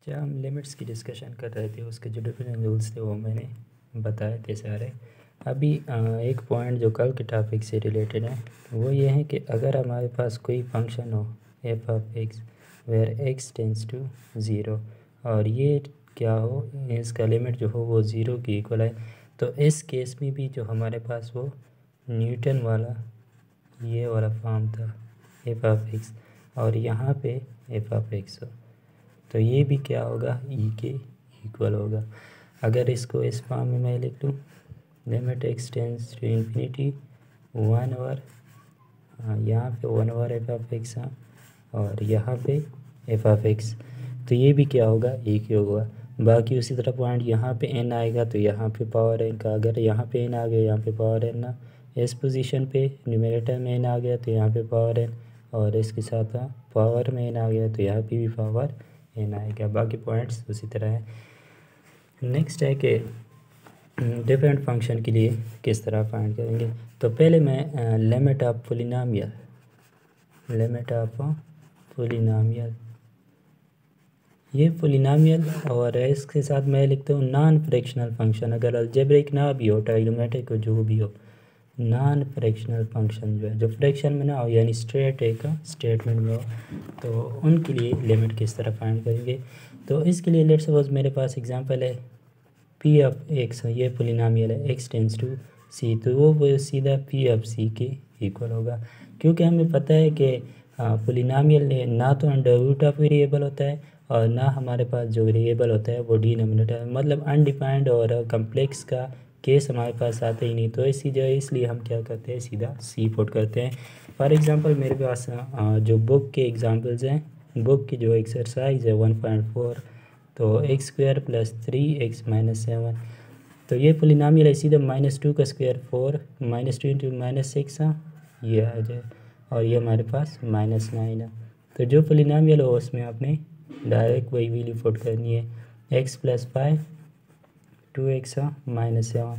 जब हम लिमिट्स की डिस्कशन कर रहे थे उसके जो डिफरेंट रूल्स थे वो मैंने बताए थे सारे। अभी एक पॉइंट जो कल के टॉपिक से रिलेटेड है वो ये है कि अगर हमारे पास कोई फंक्शन हो F of X where X tends to zero और ये क्या हो, इसका लिमिट जो हो वो ज़ीरो की इक्वल है, तो इस केस में भी जो हमारे पास वो न्यूटन वाला ये वाला फॉर्म था एफ ऑफ एक्स और यहाँ पे एफ ऑफ एक्स हो, तो ये भी क्या होगा, ई के इक्वल होगा। अगर इसको इस फॉर्म में मैं लिख लूँ, limit X tends to infinity 1/, यहाँ पे 1/, एफ ऑफ एक्स और यहाँ पे एफ ऑफ एक्स, तो ये भी क्या होगा, ई के होगा। बाकी उसी तरह पॉइंट यहाँ पे एन आएगा तो यहाँ पे पावर एन का, अगर यहाँ पे एन आ गया यहाँ पे पावर एन ना, इस पोजीशन पे न्यूमरेटर में एन आ गया तो यहाँ पे पावर एन, और इसके साथ पावर में एन आ गया तो यहाँ पे भी पावर एन आएगा। बाकी पॉइंट्स उसी तरह है। नेक्स्ट है कि डिफरेंट फंक्शन के लिए किस तरह फाइंड करेंगे। तो पहले मैं लिमिट ऑफ पोलिनोमियल, ये पोलिनोमियल और इसके साथ मैं लिखता हूँ नॉन फ्रैक्शनल फंक्शन। अगर अलजेब्रिक ना भी हो, ट्राइगोनोमेट्रिक हो, जो भी हो, नॉन फ्रैक्शनल फंक्शन जो है जो फ्रैक्शन में ना हो यानी स्ट्रेट एक स्टेटमेंट में हो, तो उनके लिए लिमिट किस तरह फाइंड करेंगे। तो इसके लिए लेट्स सपोज मेरे पास एग्जांपल है पी ऑफ एक्स, ये पोलिनोमियल है एक्स टेंस टू सी, तो वो सीधा पी ऑफ सी के इक्वल होगा, क्योंकि हमें पता है कि पोलिनोमियल ना तो अंडर रूट ऑफ वेरिएबल होता है और ना हमारे पास जो वेरिएबल होता है वो डिनोमिनेटर, मतलब अनडिफाइंड और कम्प्लेक्स का केस हमारे पास आता ही नहीं। तो इसी जगह इसलिए हम क्या करते हैं, सीधा सी पुट करते हैं। फॉर एग्जांपल मेरे पास जो बुक के एग्जांपल्स हैं, बुक की जो एक्सरसाइज है 1.4, तो x square plus 3x minus 7, तो ये पोलिनोमियल है सीधा -2 का स्क्वायर 4, -2 इंटू -6 ये आ जाए, और ये हमारे पास -9 है। तो जो पोलिनोमियल हो उसमें आपने डायरेक्ट वही वैल्यू पुट करनी है, x प्लस 5 2x -7,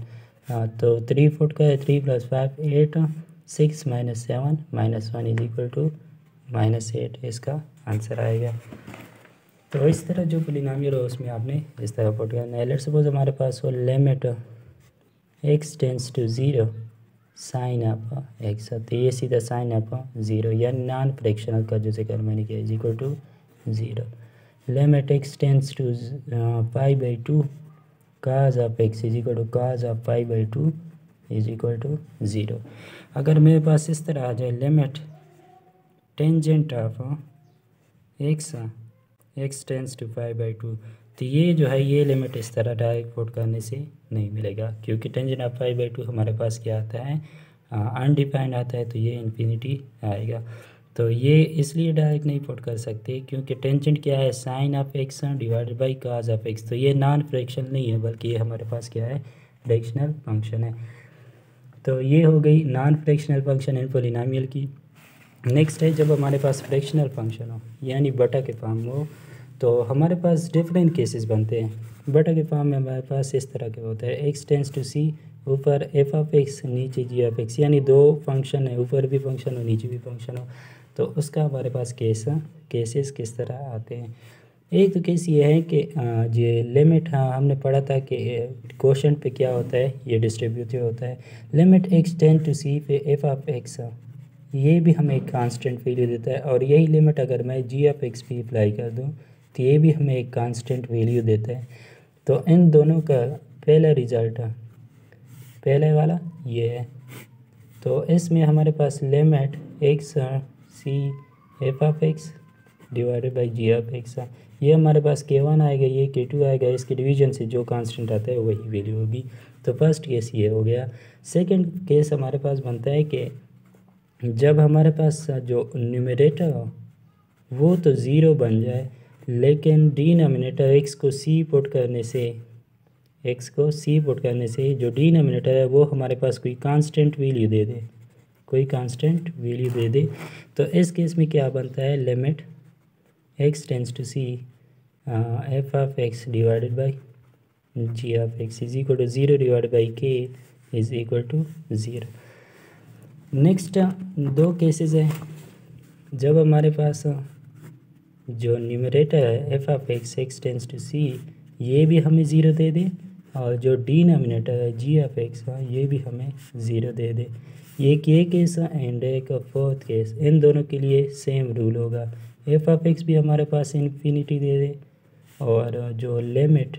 तो 3 फुट का है, 3 plus 5 8, 6 minus 7 -1 is equal to -8, इसका आंसर आएगा। तो इस तरह जो पोलिनोमियल हो उसमें आपने इस तरह पुट करना है। लेट्स सपोज हमारे पास हो limit X tends to zero sine of X, तो ये सीधा साइन ऑफ ज़ीरो या नॉन फ्रैक्शनल का जो जिक्र मैंने किया is equal to zero. Limit X tends to π/2 cos of X is equal to cos of π/2 is equal to zero. अगर मेरे पास इस तरह आ जाए limit tangent of X tends to π/2, तो ये जो है ये लिमिट इस तरह डायरेक्ट पुट करने से नहीं मिलेगा, क्योंकि टेंजेंट ऑफ π/2 हमारे पास क्या आता है, अनडिफाइंड आता है, तो ये इन्फिनिटी आएगा। तो ये इसलिए डायरेक्ट नहीं पुट कर सकते क्योंकि टेंजेंट क्या है, sine of X divided by cos of X, तो ये नॉन फ्रैक्शनल नहीं है बल्कि ये हमारे पास क्या है, फ्रैक्शनल फंक्शन है। तो ये हो गई non fractional function in polynomial की। नेक्स्ट है जब हमारे पास फ्रैक्शनल फंक्शन हो यानी बटा के फॉर्म में हो, तो हमारे पास डिफरेंट केसेस बनते हैं। बटा के फॉर्म में हमारे पास इस तरह के होता है, एक्स टेंस टू सी, ऊपर एफ ऑफ एक्स नीचे जी ऑफ एक्स, यानी दो फंक्शन है, ऊपर भी फंक्शन हो नीचे भी फंक्शन हो, तो उसका हमारे पास केसेस किस तरह आते हैं। एक तो केस ये है कि ये लिमिट, हमने पढ़ा था कि क्वोशंट पे क्या होता है, ये डिस्ट्रीब्यूटिव होता है। लिमिट एक्स टेंड टू सी पे एफ ऑफ एक्स, ये भी हमें एक कांस्टेंट वैल्यू देता है, और यही लिमिट अगर मैं जी ऑफ एक्स भी अप्लाई कर दूँ तो ये भी हमें एक कांस्टेंट वैल्यू देता है। तो इन दोनों का पहला रिज़ल्ट, पहले वाला ये है, तो इसमें हमारे पास limit X C F of X divided by G of X, ये हमारे पास k1 आएगा, ये k2 आएगा, इसके डिवीजन से जो कांस्टेंट आता है वही वैल्यू होगी। तो फर्स्ट केस ये हो गया। सेकंड केस हमारे पास बनता है कि जब हमारे पास जो न्यूमरेटर हो वो तो ज़ीरो बन जाए, लेकिन डिनोमिनेटर एक्स को सी पुट करने से जो डिनोमिनेटर है वो हमारे पास कोई कांस्टेंट वैल्यू दे दे, तो इस केस में क्या बनता है, limit X tends to C F of X divided by G of X is equal to zero divided by K is equal to zero. Next दो केसेस हैं, जब हमारे पास जो न्यूमरेटर है F of X X tends to C, ये भी हमें ज़ीरो दे दे, और जो डिनोमिनेटर है जी ऑफ एक्स का, ये भी हमें ज़ीरो दे दे। ये केस एंड एक फोर्थ केस, इन दोनों के लिए सेम रूल होगा। एफ ऑफ एक्स भी हमारे पास इन्फिनिटी दे दे, और जो limit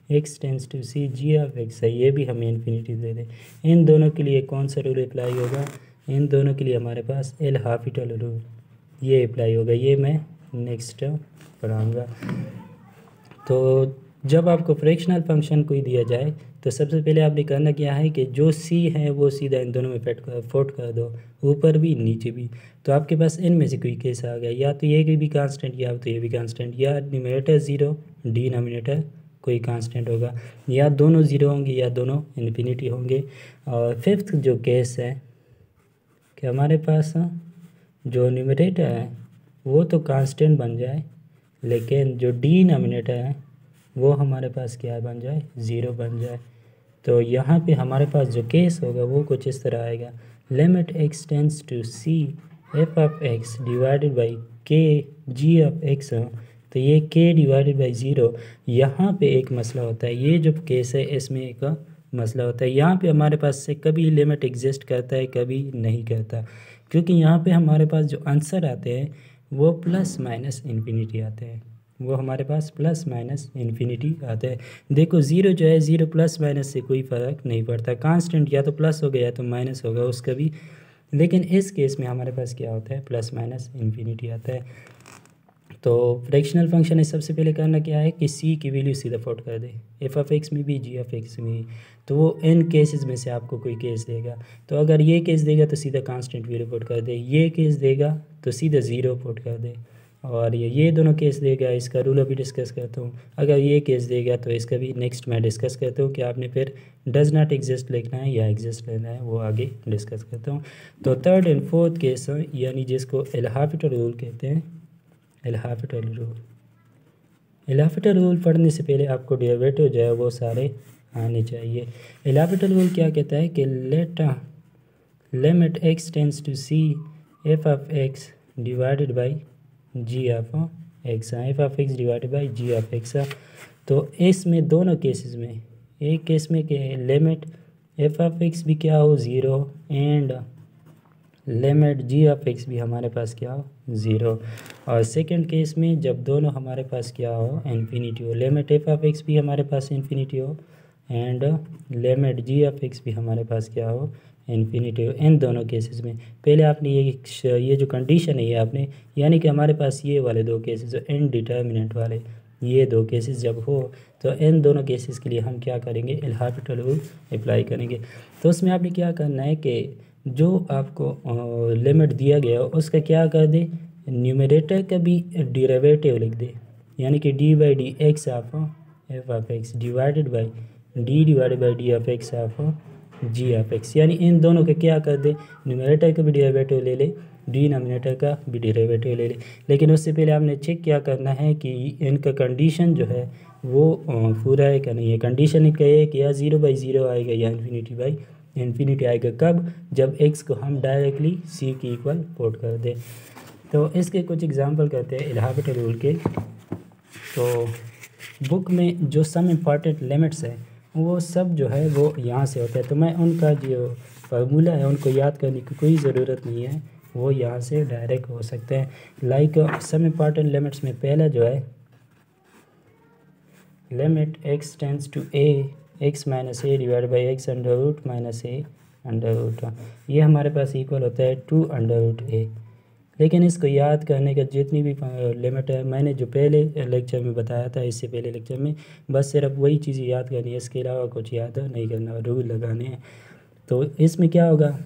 X tends to C G of X है, ये भी हमें इन्फिनिटी दे दे। इन दोनों के लिए कौन सा रूल अप्लाई होगा? इन दोनों के लिए हमारे पास एल हॉपिटल रूल ये अप्लाई होगा। ये मैं नेक्स्ट पढ़ाऊँगा। तो जब आपको फ्रैक्शनल फंक्शन कोई दिया जाए तो सबसे पहले आपने करना क्या है कि जो सी है वो सीधा इन दोनों में फोट कर दो, ऊपर भी नीचे भी। तो आपके पास इनमें से कोई केस आ गया, या तो ये भी कांस्टेंट या तो ये भी कांस्टेंट, या न्यूमरेटर ज़ीरो डिनोमिनेटर कोई कांस्टेंट होगा, या दोनों ज़ीरो होंगे या दोनों इन्फिनिटी होंगे। और फिफ्थ जो केस है कि हमारे पास जो न्यूमरेटर है वो तो कांस्टेंट बन जाए, लेकिन जो डिनोमिनेटर है वो हमारे पास क्या बन जाए? ज़ीरो बन जाए। तो यहाँ पे हमारे पास जो केस होगा वो कुछ इस तरह आएगा, limit X tends to C F of X divided by के जी ऑफ एक्स। तो ये के डिवाइडेड बाई ज़ीरो, यहाँ पे एक मसला होता है। ये जो केस है इसमें एक मसला होता है, यहाँ पे हमारे पास से कभी लिमिट एग्जिस्ट करता है कभी नहीं करता, क्योंकि यहाँ पे हमारे पास जो आंसर आते हैं वो प्लस माइनस इन्फिनिटी आते हैं, वो हमारे पास प्लस माइनस इन्फिनिटी आता है। देखो ज़ीरो जो है, ज़ीरो प्लस माइनस से कोई फ़र्क नहीं पड़ता, कांस्टेंट या तो प्लस हो गया या तो माइनस होगा उसका भी। लेकिन इस केस में हमारे पास क्या होता है? प्लस माइनस इन्फिनिटी आता है। तो फ्रैक्शनल फंक्शन है, सबसे पहले करना क्या है कि सी की वैल्यू सीधा फोट कर दे, एफ ऑफ एक्स में भी जी ऑफ एक्स में भी। तो वो इन केसेस में से आपको कोई केस देगा, तो अगर ये केस देगा तो सीधा कांस्टेंट वैल्यू पुट कर दे, ये केस देगा तो सीधा ज़ीरो पुट कर दे, और ये दोनों केस देगा, इसका रूल अभी डिस्कस करता हूँ। अगर ये केस देगा तो इसका भी नेक्स्ट मैं डिस्कस करता हूँ कि आपने फिर डज नॉट एग्जिस्ट लिखना है या एग्जिस्ट लेना है, वो आगे डिस्कस करता हूँ। तो थर्ड एंड फोर्थ केस यानी जिसको एल हॉपिटल रूल कहते हैं, L Hôpital rule. L Hôpital rule पढ़ने से पहले आपको डेरिवेटिव जो है वो सारे आने चाहिए। एल हॉपिटल रूल क्या कहता है कि let limit X tends to C F of X divided by G of X, F of X divided by G of X. तो इसमें दोनों केसेस में, एक केस में कि लिमिट एफ ऑफ एक्स भी क्या हो? Zero, and limit G of X भी हमारे पास क्या हो? ज़ीरो। और सेकंड केस में जब दोनों हमारे पास क्या हो? इन्फिनिटी हो, लिमिट एफ ऑफ एक्स भी हमारे पास इन्फिनिटी हो and limit G of X भी हमारे पास क्या हो? इन्फिनिटी हो। इन दोनों केसेस में पहले आपने ये जो कंडीशन है ये आपने, यानी कि हमारे पास ये वाले दो केसेस इनडिटर्मिनेंट वाले, ये दो केसेस जब हो तो इन दोनों केसेस के लिए हम क्या करेंगे? एल हॉपिटल रूल अप्लाई करेंगे। तो उसमें आपने क्या करना है कि जो आपको लिमिट दिया गया हो उसका क्या कर दे? न्यूमरेटर का भी डेरिवेटिव लिख दे, यानी कि D by D X of F of X divided by D of X of G of X, यानी इन दोनों के क्या कर दे? न्यूमरेटर का भी डेरिवेटिव ले ले, डिनोमिनेटर का भी डेरिवेटिव ले ले। लेकिन उससे पहले आपने चेक क्या करना है कि इनका कंडीशन जो है वो पूरा है क्या नहीं है। कंडीशन क्या है कि या ज़ीरो बाई ज़ीरो आएगा या इन्फिनिटी बाई इन्फिनिटी आएगा। कब? जब एक्स को हम डायरेक्टली सी की इक्वल पुट कर दें। तो इसके कुछ एग्जांपल करते हैं एल हॉपिटल रूल के। तो बुक में जो सम इम्पॉर्टेंट लिमिट्स है वो सब जो है वो यहाँ से होता है, तो मैं उनका जो फार्मूला है उनको याद करने की कोई ज़रूरत नहीं है, वो यहाँ से डायरेक्ट हो सकते हैं। लाइक सम इम्पॉर्टेंट लिमिट्स में पहला जो है limit X tends to A X minus A divide by X under root minus A under root, ये हमारे पास इक्वल होता है टू अंडर रूट ए। लेकिन इसको याद करने का जितनी भी लिमिट है मैंने जो पहले लेक्चर में बताया था, इससे पहले लेक्चर में, बस सिर्फ वही चीज़ें याद करनी है, इसके अलावा कुछ याद नहीं करना, रूल लगाने हैं। तो इसमें क्या होगा,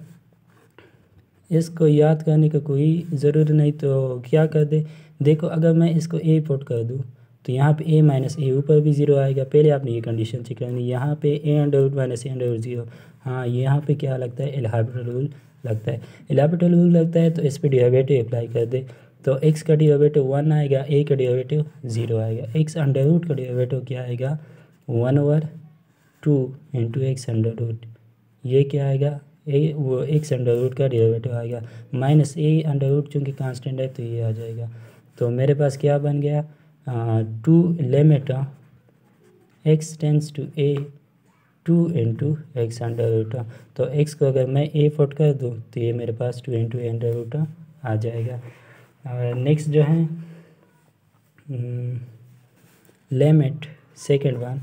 इसको याद करने का कोई ज़रूरत नहीं, तो क्या कर दे? देखो अगर मैं इसको ए पुट कर दूँ तो यहाँ पे ए माइनस ए ऊपर भी ज़ीरो आएगा। पहले आपने ये कंडीशन चेक करनी, यहाँ पे ए under root minus A under root zero. हाँ, यहाँ पे क्या लगता है? एल हॉपिटल रूल लगता है। एल हॉपिटल रूल लगता है तो इस पर डेरिवेटिव अप्लाई कर दे, तो एक्स का डेरिवेटिव 1 आएगा, ए का डेरिवेटिव 0 आएगा। एक्स अंडर रूट का डेरिवेटिव क्या आएगा? 1/2 इंटू एक्स अंडर रूट, ये क्या आएगा? ए वो एक्स अंडर रूट का डेरिवेटिव आएगा, माइनस ए अंडर रूट चूँकि कांस्टेंट है तो ये आ जाएगा। तो मेरे पास क्या बन गया, 2 limit x tends to a 2 into X under root. तो x को अगर मैं a पुट कर दूँ तो ये मेरे पास 2 इंटू अंडर रूट आ जाएगा। नेक्स्ट जो है limit second one,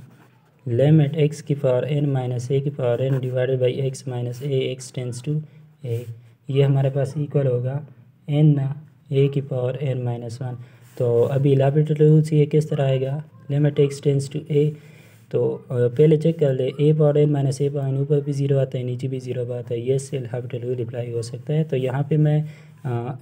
limit x की पावर n माइनस a की power n divided by x minus a x tends to a, ये हमारे पास इक्वल होगा n a की पावर n माइनस 1। तो अभी एल'होपिटल रूल से ये किस तरह आएगा, limit x tends to a। तो पहले चेक कर ले, a power n minus a power n ऊपर भी ज़ीरो आता है नीचे भी ज़ीरो आता है, ये से एल'होपिटल रूल अप्लाई हो सकता है। तो यहाँ पे मैं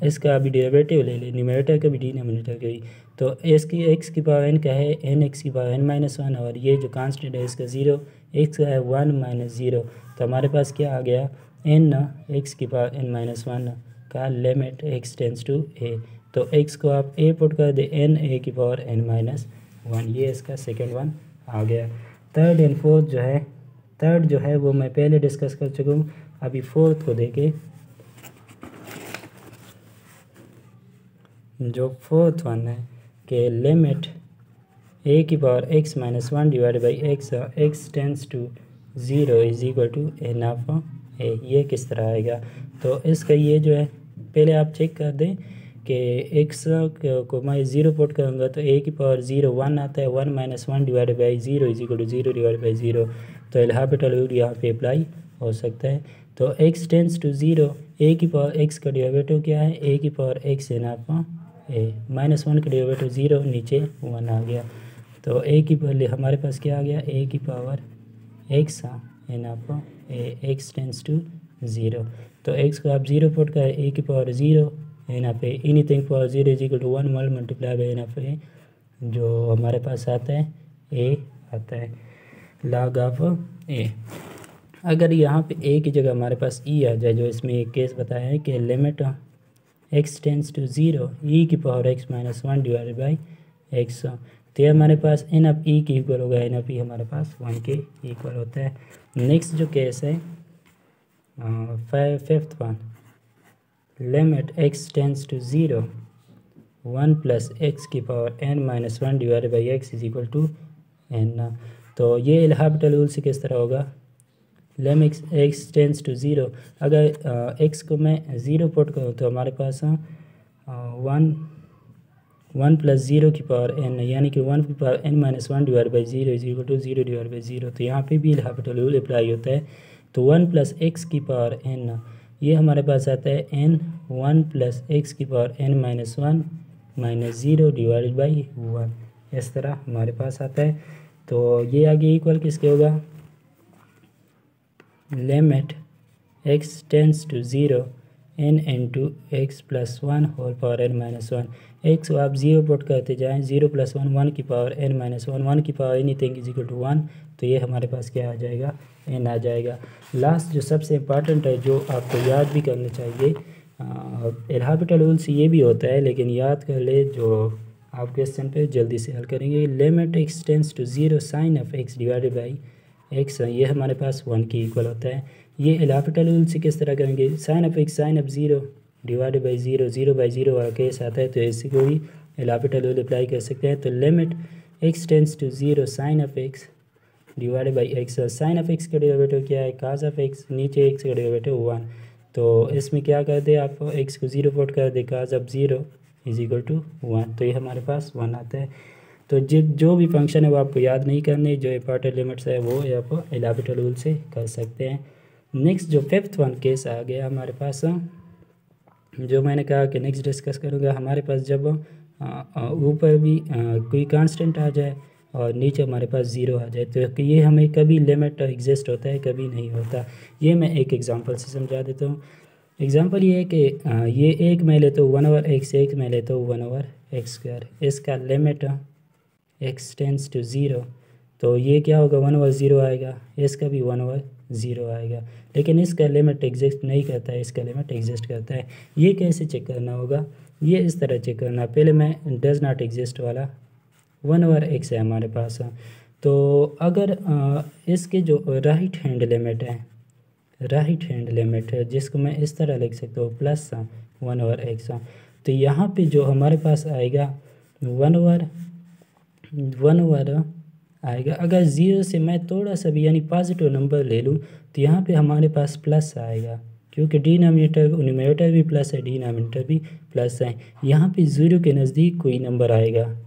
इसका अभी डेरिवेटिव ले ले, न्यूमरेटर का भी डिनोमिनेटर का भी। तो इसकी x की पावर n का है n x की पावर n माइनस 1, और ये जो कांस्टेंट है इसका ज़ीरो, x का है 1 माइनस 0। तो हमारे पास क्या आ गया, n x की पावर n माइनस 1 का limit x tends to a। तो x को आप a पुट कर दे n a की पावर n माइनस 1, ये इसका सेकेंड वन आ गया। थर्ड एंड फोर्थ जो है, थर्ड जो है वो मैं पहले डिस्कस कर चुका हूँ, अभी फोर्थ को देखे। जो फोर्थ वन है कि लिमिट a की power x minus 1 divide by x tends to 0 is equal to n of a, ये किस तरह आएगा। तो इसका ये जो है पहले आप चेक कर दें कि x को मैं 0 पुट करूँगा तो a की पावर 0 1 आता है, 1 minus 1 divide by 0 is equal to 0 divide by 0। तो एल'होपिटल रूल यहाँ पे अप्लाई हो सकता है। तो x टेंस टू 0, a की पावर x का डेरिवेटिव क्या है, a की power x n of a, minus 1 का डेरिवेटिव 0 नीचे 1 आ गया। तो a की पहले हमारे पास क्या आ गया, a की power x n of a, x tends to 0। तो x को आप 0 पुट करें, a की power 0 n of a, anything power 0 is equal to 1 multiply by n of a, जो हमारे पास आता है a आता है log ऑफ a। अगर यहाँ पे a की जगह हमारे पास e आ जाए, जो इसमें एक केस बताया है कि limit x tends to 0 e की power x minus 1 divided by x, तो ये हमारे पास n ऑफ e की इक्वल होगा, n ऑफ e हमारे पास 1 के इक्वल होता है। नेक्स्ट जो केस है fifth one, limit x tends to 0 1 plus x की power n minus 1 divided by x is equal to n। तो ये एल'होपिटल रूल से किस तरह होगा, लिमिट x टेंस टू 0, अगर x को मैं 0 पुट करूँ तो हमारे पास 1 प्लस 0 की पावर n, यानी कि 1 की power n minus 1 divide by 0 is equal to 0 divide by 0। तो यहाँ पे भी एल'होपिटल रूल अप्लाई होता है। तो 1 प्लस x की पावर n, ये हमारे पास आता है n 1 प्लस x की power n minus 1 minus 0 divided by 1, इस तरह हमारे पास आता है। तो ये आगे इक्वल किसके होगा, limit x tends to 0 n into X plus 1 whole power n minus 1, x को आप 0 पुट करते जाएँ, 0 प्लस 1 1 की पावर n माइनस 1, 1 की power anything is equal to 1, तो ये हमारे पास क्या आ जाएगा, n आ जाएगा। लास्ट जो सबसे इम्पॉर्टेंट है, जो आपको याद भी करना चाहिए, एल'होपिटल रूल से ये भी होता है लेकिन याद कर ले, जो आप क्वेश्चन पे जल्दी से हल करेंगे। Limit x tends to 0 sine of x divided by x, ये हमारे पास 1 की इक्वल होता है। ये एल'होपिटल रूल से किस तरह करेंगे, sine of x sine of 0 divided by 0, 0 by 0 वाला केस आता है, तो इसी को भी एल'होपिटल रूल अप्लाई कर सकते हैं। तो limit x tends to 0 sine of x divided by x, sine of x का डेरिवेटिव क्या है, काज ऑफ x, नीचे x का डेरिवेटिव 1। तो इसमें क्या कर दे, आप x को 0 पुट कर दे, cause of 0 is equal to 1, तो ये हमारे पास 1 आता है। तो जो भी फंक्शन है वो आपको याद नहीं करने, जो इंपॉर्टेंट लिमिट्स है वो आप एल'होपिटल रूल से कर सकते हैं। नेक्स्ट जो फिफ्थ वन केस आ गया हमारे पास, जो मैंने कहा कि नेक्स्ट डिस्कस करूँगा, हमारे पास जब ऊपर भी कोई कांस्टेंट आ जाए और नीचे हमारे पास 0 आ जाए, तो ये हमें कभी लिमिट एग्जिस्ट होता है, कभी नहीं होता। ये मैं एक एग्जांपल से समझा देता हूँ। एग्जांपल ये है कि ये एक मैं लेता हूँ 1/x, एक मैं लेता हूँ 1/x², इसका लिमिट x टेंस टू 0, तो ये क्या होगा 1/0 आएगा, इसका भी 1/0 आएगा, लेकिन इसका लिमिट एग्जिस्ट नहीं करता है, इसका लिमिट एग्जिस्ट करता है। ये कैसे चेक करना होगा, ये इस तरह चेक करना, पहले मैं डज नॉट एग्जिस्ट वाला 1/x है हमारे पास, तो अगर इसके जो राइट हैंड लिमिट है, राइट हैंड लिमिट है जिसको मैं इस तरह लिख सकता हूँ प्लस 1/x, तो यहाँ पे जो हमारे पास आएगा 1/1 आएगा। अगर 0 से मैं थोड़ा सा भी यानी पॉजिटिव नंबर ले लूँ तो यहाँ पे हमारे पास प्लस आएगा, क्योंकि न्यूमरेटर भी प्लस है, डिनोमिनेटर भी प्लस है। यहाँ पे 0 के नज़दीक कोई नंबर आएगा,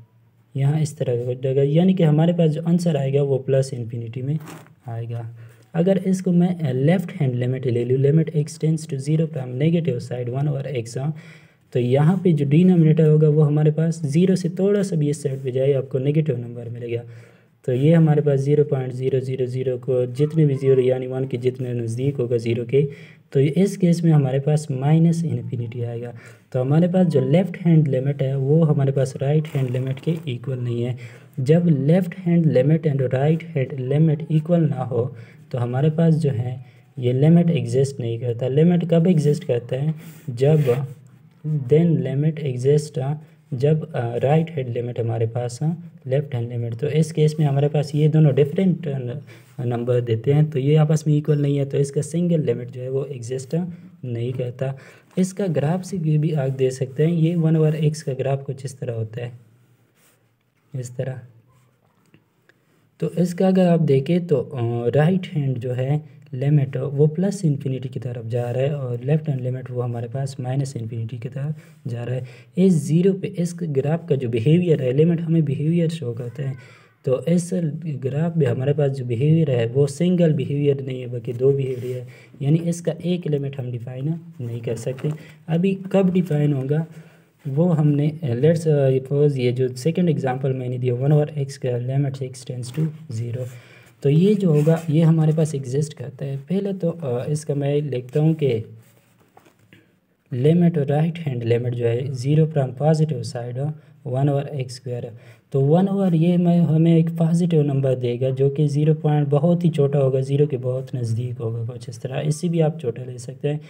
यहाँ इस तरह का जगह, यानी कि हमारे पास जो आंसर आएगा वो प्लस इन्फिनिटी में आएगा। अगर इसको मैं लेफ़्ट हैंड लिमिट ले लूँ, limit x tends to 0 from negative side 1/x, तो यहाँ पे जो डिनोमिनेटर होगा वो हमारे पास 0 से थोड़ा सा भी इस साइड पे जाए आपको नेगेटिव नंबर मिलेगा। तो ये हमारे पास 0.000 को जितने भी 0 यानी 1 के जितने नज़दीक होगा 0 के, तो इस केस में हमारे पास माइनस इन्फिनिटी आएगा। तो हमारे पास जो लेफ़्ट हैंड लिमिट है वो हमारे पास राइट हैंड लिमिट के इक्वल नहीं है। जब left hand limit and right hand limit equal ना हो तो हमारे पास जो है ये लिमिट एग्जिस्ट नहीं करता। लिमिट कब एग्जिस्ट करता है? लिमिट एग्जिस्ट जब राइट हैंड लिमिट हमारे पास लेफ़्ट हैंड लिमिट। तो इस केस में हमारे पास ये दोनों डिफरेंट नंबर देते हैं, तो ये आपस में इक्वल नहीं है, तो इसका सिंगल लिमिट जो है वो एग्जिस्ट नहीं करता। इसका ग्राफ से भी आप दे सकते हैं। ये 1/x का ग्राफ कुछ इस तरह होता है, इस तरह। तो इसका अगर आप देखें तो राइट हैंड जो है लिमिट वो प्लस इन्फिनिटी की तरफ जा रहा है और लेफ़्ट हैंड लिमिट वो हमारे पास माइनस इन्फिनिटी की तरफ जा रहा है। इस 0 पे इस ग्राफ का जो बिहेवियर है, लिमिट हमें बिहेवियर शो करते हैं, तो इस ग्राफ में हमारे पास जो बिहेवियर है वो सिंगल बिहेवियर नहीं है बल्कि दो बिहेवियर है, यानी इसका एक लिमिट हम डिफ़ाइन नहीं कर सकते। अभी कब डिफ़ाइन होगा वो हमने लेट्स सपोज ये जो सेकंड एग्जांपल मैंने दिया 1/x का लिमिट x टेंड्स टू 0, तो ये जो होगा ये हमारे पास एग्जिस्ट करता है। पहले तो इसका मैं लिखता हूँ कि लिमिट राइट हैंड लिमिट जो है 0 फ्रॉम पॉजिटिव साइड 1/x², तो 1 ये हमें एक पॉजिटिव नंबर देगा जो कि 0 पॉइंट बहुत ही छोटा होगा, 0 के बहुत नज़दीक होगा, कुछ इस तरह। इससे भी आप छोटा ले सकते हैं।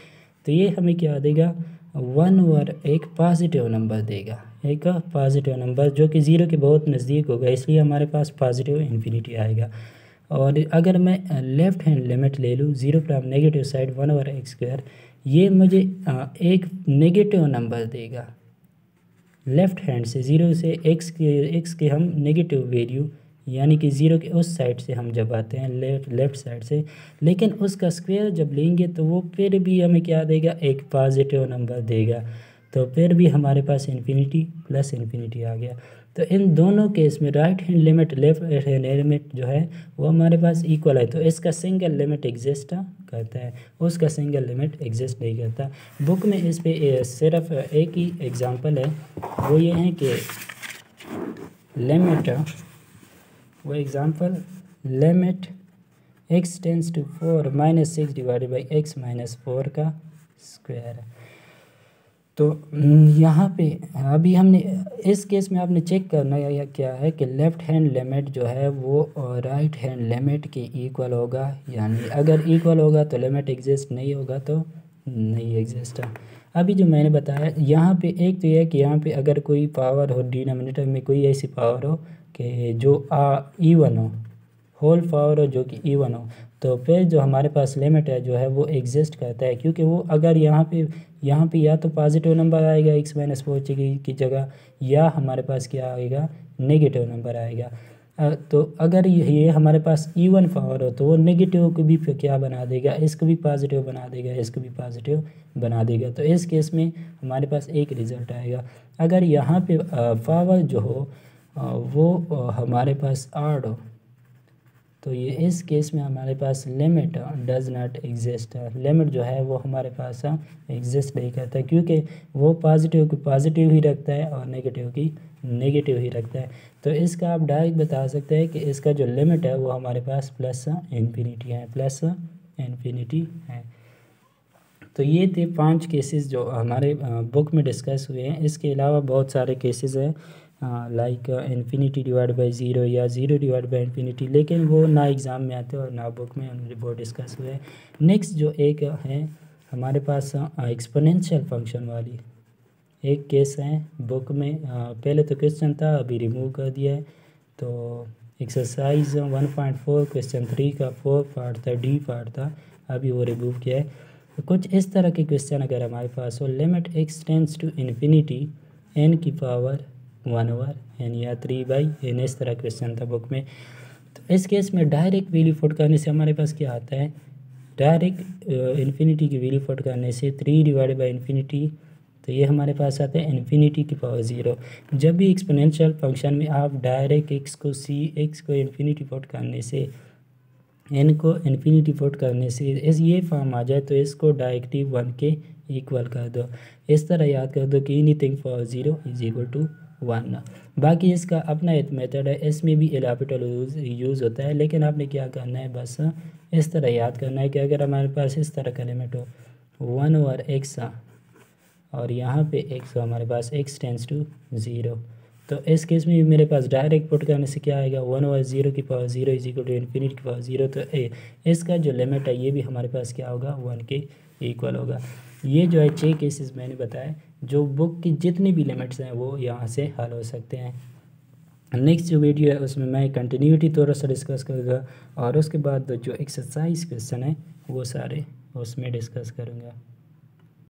तो ये हमें क्या देगा? 1 एक पॉजिटिव नंबर देगा, एक पॉजिटिव नंबर जो कि 0 के बहुत नज़दीक होगा, इसलिए हमारे पास पॉजिटिव इन्फिनिटी आएगा। और अगर मैं लेफ़्ट हैंड लिमिट ले लूँ 0 फ्रॉम नेगेटिव साइड 1/x², ये मुझे एक नेगेटिव नंबर देगा लेफ़्ट हैंड से। 0 से x के हम नेगेटिव वैल्यू यानी कि 0 के उस साइड से हम जब आते हैं लेफ़्ट साइड से, लेकिन उसका स्क्वायर जब लेंगे तो वो फिर भी हमें क्या देगा? एक पॉजिटिव नंबर देगा। तो फिर भी हमारे पास इन्फिनिटी प्लस इन्फिनिटी आ गया। तो इन दोनों केस में right hand limit left hand limit जो है वो हमारे पास इक्वल है, तो इसका सिंगल लिमिट एग्जिस्ट करता है, उसका सिंगल लिमिट एग्जिस्ट नहीं करता। बुक में इस पे सिर्फ एक ही एग्जांपल है, वो ये है कि लिमिट वो example limit x tends to 4 -6 divided by x - 4 का स्क्वायर। तो यहाँ पे अभी हमने इस केस में आपने चेक करना या क्या है कि लेफ़्ट हैंड लिमिट जो है वो राइट हैंड लिमिट के इक्वल होगा, यानी अगर इक्वल होगा तो लिमिट एग्जिस्ट, नहीं होगा तो नहीं एग्जिस्ट। अभी जो मैंने बताया यहाँ पे एक तो यह है कि यहाँ पे अगर कोई पावर हो, डिनोमिनेटर में कोई ऐसी पावर हो कि जो इवन हो, होल पावर हो जो कि इवन हो, तो फिर जो हमारे पास लिमिट है जो है वो एग्जिस्ट करता है, क्योंकि वो अगर यहाँ पे या तो पॉजिटिव नंबर आएगा x - 4 की जगह, या हमारे पास क्या आएगा? नेगेटिव नंबर आएगा। तो अगर ये हमारे पास इवन पावर हो तो वो नेगेटिव को भी क्या बना देगा? इसको भी पॉजिटिव बना देगा, इसको भी पॉजिटिव बना देगा। तो इस केस में हमारे पास एक रिज़ल्ट आएगा। अगर यहाँ पे पावर जो हो वो हमारे पास ऑड हो तो ये इस केस में हमारे पास limit does not exist, limit जो है वो हमारे पास एग्जिस्ट नहीं करता, क्योंकि वो पॉजिटिव को पॉजिटिव ही रखता है और नेगेटिव की नेगेटिव ही रखता है। तो इसका आप डायरेक्ट बता सकते हैं कि इसका जो लिमिट है वो हमारे पास प्लस इन्फिनिटी है, प्लस इन्फिनिटी है। तो ये थे 5 केसेस जो हमारे बुक में डिस्कस हुए हैं। इसके अलावा बहुत सारे केसेस हैं लाइक इन्फिनिटी डिवाइड बाई 0 या 0 डिवाइड बाई इन्फिनिटी, लेकिन वो ना एग्ज़ाम में आते और ना बुक में वो डिस्कस हुए हैं। नेक्स्ट जो एक है हमारे पास एक्सपोनेंशियल फंक्शन वाली एक केस है बुक में। पहले तो क्वेश्चन था, अभी रिमूव कर दिया है। तो एक्सरसाइज 1.4 क्वेश्चन 3 का 4 पार्ट था, डी पार्ट था, अभी वो रिमूव किया है। कुछ इस तरह के क्वेश्चन अगर हमारे पास हो, limit x tends to infinity n की पावर 1/n या 3/n, इस तरह क्वेश्चन था बुक में। तो इस केस में डायरेक्ट वैल्यू पुट करने से हमारे पास क्या आता है, डायरेक्ट इन्फिनिटी की वैल्यू पुट करने से 3/इन्फिनिटी, तो ये हमारे पास आता है इन्फिनिटी की पावर 0। जब भी एक्सपोनेंशियल फंक्शन में आप डायरेक्ट x को इन्फिनिटी पुट करने से, n को इन्फिनिटी पुट करने से इस ये फॉर्म आ जाए तो इसको डायरेक्टली 1 के इक्वल कर दो। इस तरह याद कर दो कि anything for 0 is equal to 1। बाकी इसका अपना एक मेथड है, इसमें भी एल हॉस्पिटल यूज़ होता है, लेकिन आपने क्या करना है, बस इस तरह याद करना है कि अगर हमारे पास इस तरह का लिमिट हो 1/x और यहाँ पे x हो हमारे पास x टेंड्स टू 0, तो इस केस में मेरे पास डायरेक्ट पुट करने से क्या आएगा, 1/0 की power 0 is equal to infinity की पावर 0। तो इसका जो लिमिट है ये भी हमारे पास क्या होगा, 1 के इक्वल होगा। ये जो है 6 केसेस मैंने बताए, जो बुक की जितनी भी लिमिट्स हैं वो यहाँ से हल हो सकते हैं। नेक्स्ट जो वीडियो है उसमें मैं कंटिन्यूटी थोड़ा सा डिस्कस करूँगा, और उसके बाद जो एक्सरसाइज क्वेश्चन है वो सारे उसमें डिस्कस करूँगा।